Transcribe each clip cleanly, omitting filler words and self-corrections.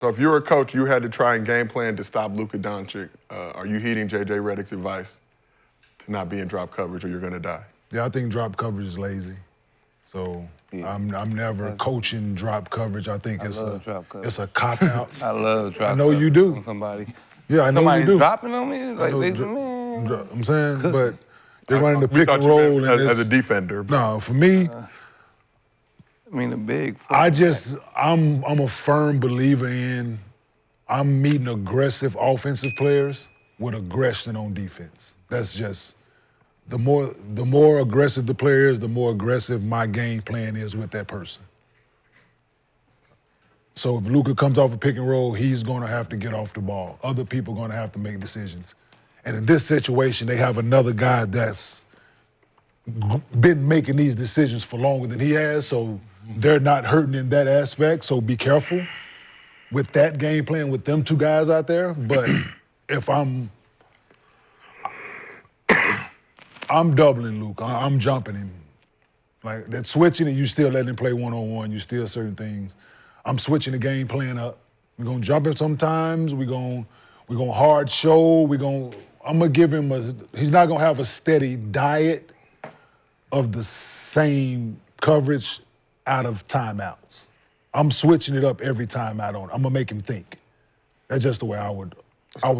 So if you were a coach, you had to try and game plan to stop Luka Doncic. Are you heeding J.J. Redick's advice to not be in drop coverage or you're going to die? Yeah, I think drop coverage is lazy. So I'm never coaching drop coverage. I think it's a cop-out. I love drop I know you do. on somebody. Yeah, I know Somebody you do. dropping on me? Like, I'm saying, but they're running the pick and roll. As a defender. No, for me, I mean, the big. I'm a firm believer in I'm meeting aggressive offensive players with aggression on defense. That's just the more aggressive the player is, the more aggressive my game plan is with that person. So if Luka comes off a pick and roll, he's going to have to get off the ball. Other people are going to have to make decisions. And in this situation, they have another guy that's been making these decisions for longer than he has, so they're not hurting in that aspect. So be careful with that game plan with them two guys out there. But if I'm doubling Luka, I'm jumping him. Like that switching and you still letting him play one-on-one, you still certain things. I'm switching the game plan up. We're gonna jump him sometimes. We're gonna hard show. I'm gonna give him he's not gonna have a steady diet of the same coverage out of timeouts. I'm switching it up every time out on. I'm gonna make him think. That's just the way I would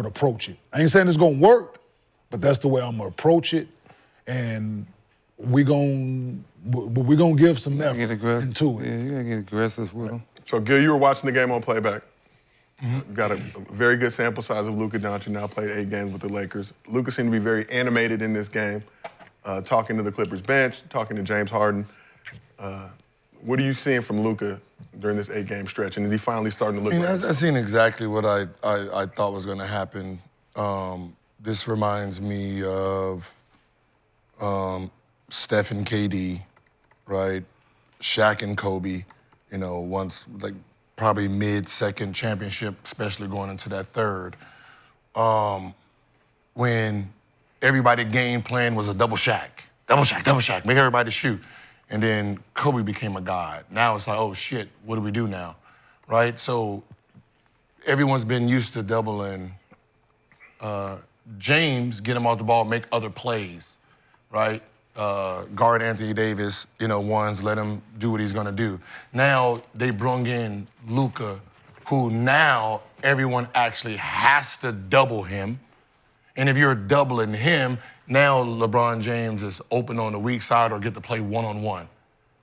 approach it. I ain't saying it's gonna work, but that's the way I'm gonna approach it. And we're gonna give some effort into it. Yeah, you gotta get aggressive with him. So, Gil, you were watching the game on playback. You got a very good sample size of Luka Doncic, now played 8 games with the Lakers. Luka seemed to be very animated in this game, talking to the Clippers bench, talking to James Harden. What are you seeing from Luka during this 8-game stretch? And is he finally starting to look like I've seen exactly what I thought was going to happen. This reminds me of Steph and KD, right? Shaq and Kobe, once, like, probably mid-second championship, especially going into that third. When everybody game plan was a double Shaq, make everybody shoot. And then Kobe became a god. Now it's like, oh shit, what do we do now, right? So everyone's been used to doubling James, get him off the ball, make other plays, right? Guard Anthony Davis, ones, let him do what he's gonna do. Now they brung in Luka, who now everyone actually has to double him. And if you're doubling him, now LeBron James is open on the weak side or get to play one-on-one,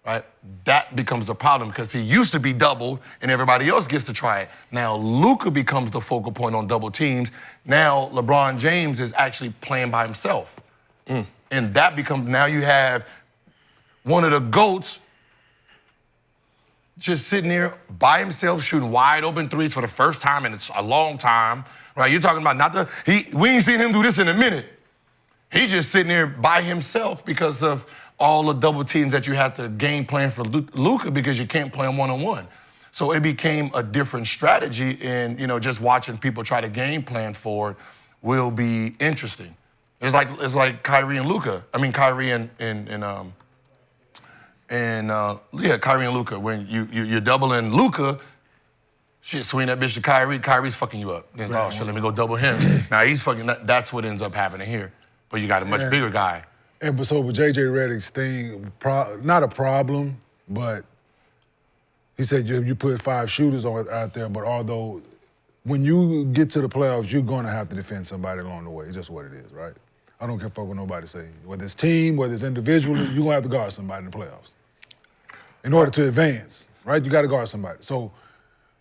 right? That becomes the problem because he used to be doubled and everybody else gets to try it. Now Luka becomes the focal point on double teams. Now LeBron James is actually playing by himself. And that becomes, now you have one of the GOATs just sitting there by himself shooting wide open threes for the first time in a long time, right? You're talking about we ain't seen him do this in a minute. He just sitting there by himself because of all the double teams that you have to game plan for Luka because you can't play him one-on-one. So it became a different strategy and, just watching people try to game plan for it will be interesting. It's like Kyrie and Luka. I mean, Kyrie and Kyrie and Luka. When you're doubling Luka, shit, swing that bitch to Kyrie. Kyrie's fucking you up. Then it's like, oh shit, let me go double him. Now he's fucking. That's what ends up happening here. But you got a much bigger guy. And so with J.J. Redick's thing, not a problem, but he said you put 5 shooters out there, but although when you get to the playoffs, you're going to have to defend somebody along the way. It's just what it is, right? I don't care what nobody say. Whether it's team, whether it's individually, you're going to have to guard somebody in the playoffs. In order to advance, right? You got to guard somebody. So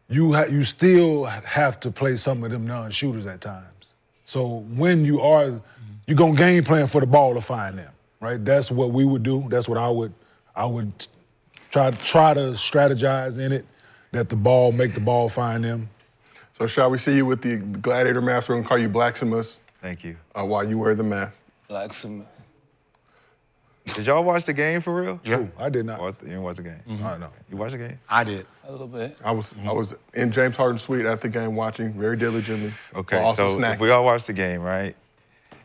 you still have to play some of them non-shooters at times. So when you're going to game plan for the ball to find them, right? That's what we would do. That's what I would try to strategize in it, that make the ball find them. So shall we see you with the gladiator mask? We're going to call you Blacksmith. Thank you. While you wear the mask. Blacksmith. Did y'all watch the game for real? Yeah. Ooh, I did not. You didn't watch the game? No. You watched the game? I did. A little bit. I was in James Harden's suite at the game watching very diligently. Okay, also so snacking. if we all watched the game, right,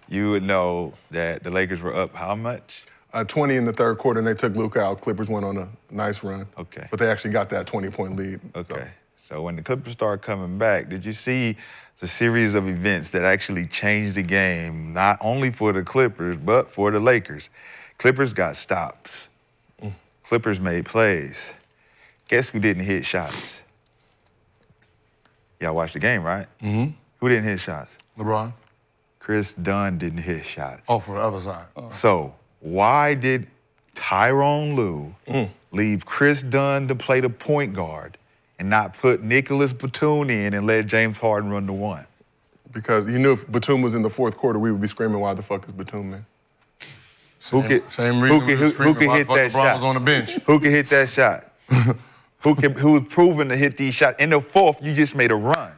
you would know that the Lakers were up how much? 20 in the third quarter, and they took Luka out. Clippers went on a nice run. Okay. But they actually got that 20-point lead. Okay. So when the Clippers started coming back, did you see the series of events that actually changed the game, not only for the Clippers, but for the Lakers? Clippers got stops. Clippers made plays. Guess who didn't hit shots? Y'all watched the game, right? Mm-hmm. Who didn't hit shots? LeBron? Chris Dunn didn't hit shots. Oh, for the other side. So why did Tyronn Lue leave Chris Dunn to play the point guard and not put Nicholas Batum in and let James Harden run the one? Because he knew if Batum was in the fourth quarter, we would be screaming, "Why the fuck is Batum in?" Same reason we were screaming why the fuck LeBron was on the bench. Who can hit that shot? Who was proven to hit these shots? In the fourth, you just made a run.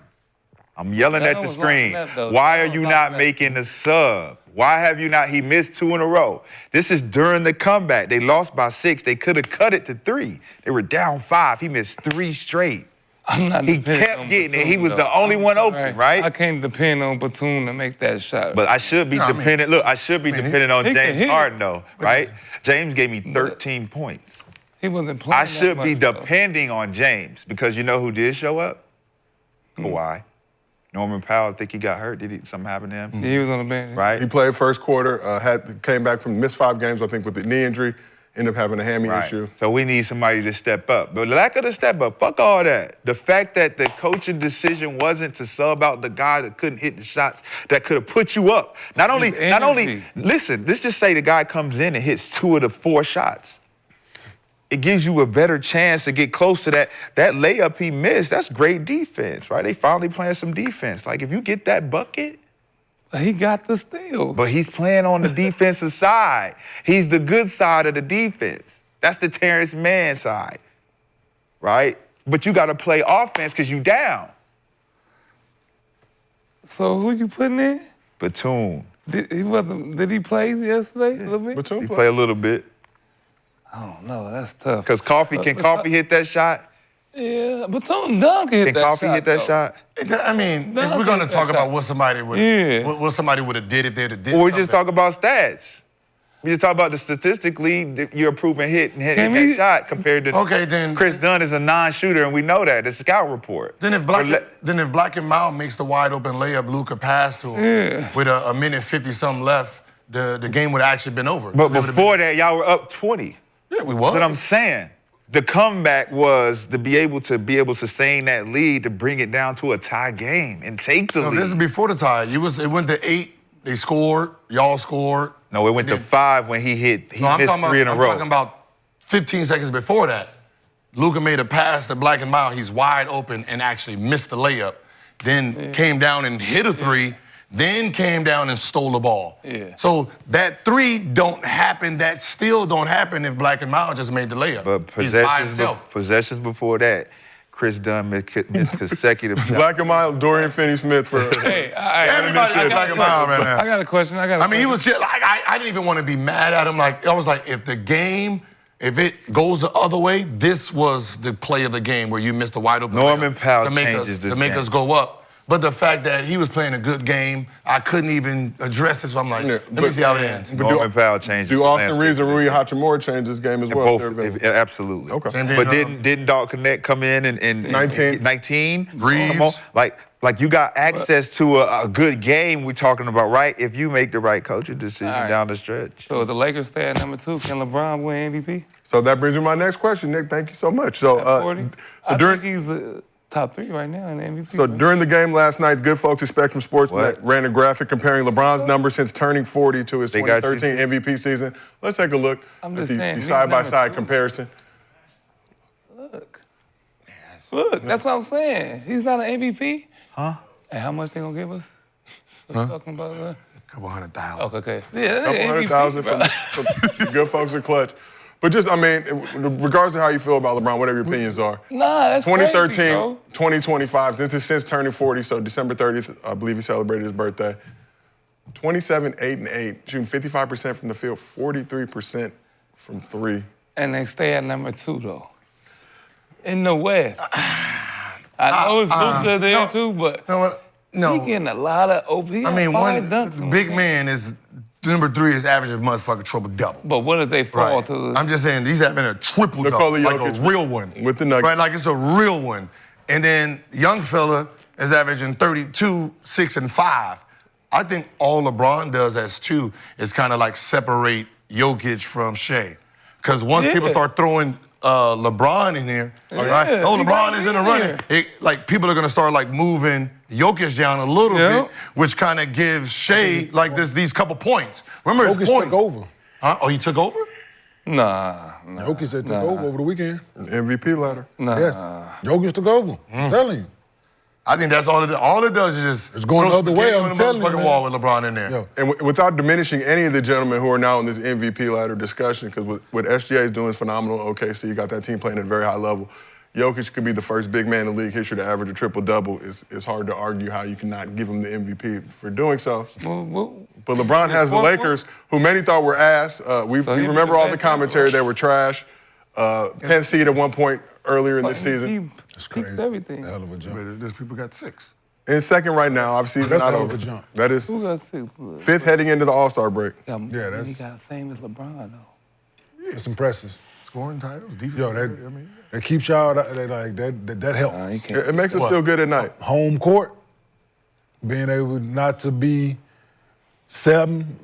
I'm yelling at the screen. Why are you not making the sub? Why have you not? He missed 2 in a row. This is during the comeback. They lost by 6. They could have cut it to 3. They were down 5. He missed 3 straight. He kept getting it. He was the only one open, right? I can't depend on Batum to make that shot. But I should be dependent. Look, I should be dependent on James Harden, though, right? James gave me 13 points. He wasn't playing. I should be that much, depending on James because you know who did show up? Kawhi. Norman Powell, I think he got hurt. Did something happen to him? Yeah, he was on the bench. Right? He played first quarter, came back from missed 5 games, I think, with the knee injury, ended up having a hammy issue. So we need somebody to step up. But the lack of the step up, fuck all that. The fact that the coaching decision wasn't to sub out the guy that couldn't hit the shots that could have put you up. Not only, listen, let's just say the guy comes in and hits 2 of the 4 shots. It gives you a better chance to get close to that. That layup he missed, that's great defense, right? They finally playing some defense. Like, if you get that bucket. He got the steal. But he's playing on the defensive side. He's the good side of the defense. That's the Terrence Mann side, right? But you got to play offense because you down. So who you putting in? Batum. Did he play yesterday a little bit? Batum He played a little bit. I don't know. That's tough. Because Coffee hit that shot? Yeah, Batum dunk hit Can that Coffee shot. hit that shot? I mean, if we're going to talk about what somebody would have did if they'd have did Or we something. just talk about stats. We just talk about the statistically, you're a proven hit and hitting that shot compared to then Chris Dunn is a non-shooter, and we know that. It's a scout report. Then if Black and Mild makes the wide open layup, Luka passed to him with a minute 50-something left, the game would have actually been over. But before that, y'all were up 20. Yeah, we was. That's what I'm saying. The comeback was to be able to sustain that lead, to bring it down to a tie game and take the lead. No, this is before the tie. It went to 8. They scored. Y'all scored. No, it went to 5 when he missed 3 in a row. I'm talking about 15 seconds before that. Luka made a pass to Black and Mild. He's wide open and actually missed the layup. Then came down and hit a 3. Then came down and stole the ball. Yeah. So that 3 don't happen. That still don't happen if Black and Mild just made the layup. But He's by himself. possessions before that, Chris Dunn missed consecutive shots. Black and Mild, Dorian Finney-Smith for Everybody like Black and Mild right now. I got a question. I mean, he was just like, I didn't even want to be mad at him. Like, I was like, if it goes the other way, this was the play of the game where you missed the wide open Norman layup Powell to make changes this to make game. us go up. But the fact that he was playing a good game, I couldn't even address it. So I'm like, let me see how it ends. Norman Powell changes. Do Austin Reeves and Rui Hachimura change this game as well? Absolutely. Okay. But didn't Dog Connect come in and 19? Reeves. Come on. Like you got access to a good game we're talking about, right? If you make the right coaching decision down the stretch. So the Lakers stay at number 2. Can LeBron win MVP? So that brings me to my next question, Nick. Thank you so much. So, I think he's top 3 right now in the MVP. So during the game last night, good folks at Spectrum Sports ran a graphic comparing LeBron's numbers since turning 40 to his 2013 MVP season. Let's take a look I'm at just saying, the side-by-side two. comparison. Look, that's what I'm saying. He's not an MVP. Huh? And how much they gonna give us? What you talking about? A couple $100,000. Okay. Yeah, Couple $100,000 from good folks at Clutch. But just, I mean, regardless of how you feel about LeBron, whatever your opinions are. Nah, that's 2013, crazy, bro. 2025, this is since turning 40, so December 30th, I believe he celebrated his birthday. 27, 8, and 8, shooting 55% from the field, 43% from 3. And they stay at number 2, though. In the West. I know it's Luka there, too, but No. he getting a lot of open. I mean, the big man is number 3 is average of motherfucking triple-double. But what if they fall to the... I'm just saying, he's having a triple-double, like a real one. With the Nuggets. Right, like it's a real one. And then young fella is averaging 32, 6, and 5. I think all LeBron does as two is kind of like separate Jokic from Shea. Because once people start throwing LeBron in here, right? Oh, LeBron is in the running. Like people are gonna start like moving Jokic down a little bit, which kind of gives Shea like these couple points. Remember his Jokic points. took over. Huh? Oh, he took over? Nah. Jokic took over the weekend. MVP ladder. Nah. Yes. Jokic took over. I'm telling you. I think that's all it does. All it does is just It's going the other way, I'm telling you, motherfucking man. wall with LeBron in there. Yo. And without diminishing any of the gentlemen who are now in this MVP ladder discussion, because what SGA is doing is phenomenal. OKC, you got that team playing at a very high level. Jokic could be the first big man in league history to average a triple-double. It's hard to argue how you cannot give him the MVP for doing so. But LeBron has the Lakers, who many thought were ass. We remember all the commentary. They were trash. 10th seed at one point earlier in this season. That's crazy. Everything. Hell of a jump. But there's people got 6. In second right now, obviously, That's not a hell of over. a jump. That is Who got 6? fifth heading into the All-Star break. Yeah, that's- he got the same as LeBron though. It's impressive. Scoring titles, defense. Yo, that keeps y'all that helps. He can't. It makes us feel good at night. Home court, being able not to be 7,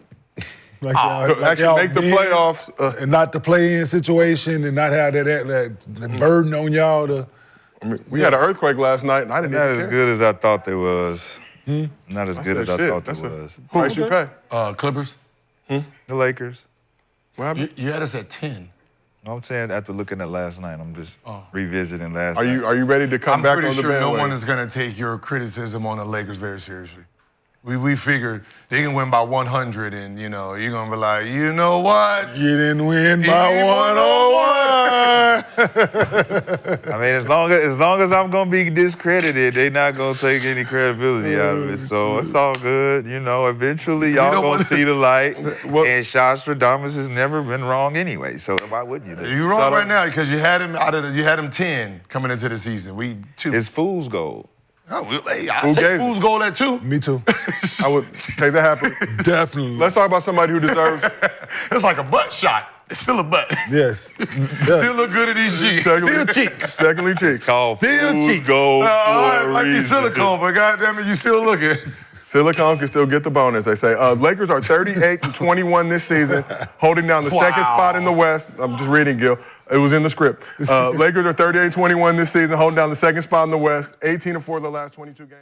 like Actually make the did, playoffs. and not the play-in situation, and not have that burden on y'all to. I mean, we had an earthquake last night, and I didn't Not even as care. good as I thought they was. Not as good said, as I shit, thought that's they a- was. Price you pay. Clippers. The Lakers. What happened? You had us at 10. I'm saying after looking at last night, I'm just revisiting last Are night. you ready to come I'm back pretty on the sure no bandwagon? one is going to take your criticism on the Lakers very seriously. We figured they can win by 100, and you're going to be like, you know what? You didn't win by He 101. I mean, as long as I'm gonna be discredited, they not gonna take any credibility out of it. So it's all good. Eventually y'all know gonna what? see the light. And Stradamus has never been wrong anyway. So why wouldn't you? You're wrong right now because you had him 10 coming into the season. We 2. It's fool's gold. I'll Who take gave Fool's goal at 2. Me too. I would take that happen. Definitely. Let's talk about somebody who deserves. It's like a butt shot. It's still a butt. Yes. Still look good at these cheeks. Still cheeks. Secondly, cheeks. Called Still fool's cheap. gold for a Might be reason. silicone, but goddamn it, you still looking. Silicone can still get the bonus, they say. Lakers are 38-21 this season, holding down the second spot in the West. I'm just reading, Gil. It was in the script. Lakers are 38-21 this season, holding down the second spot in the West, 18-4 the last 22 games.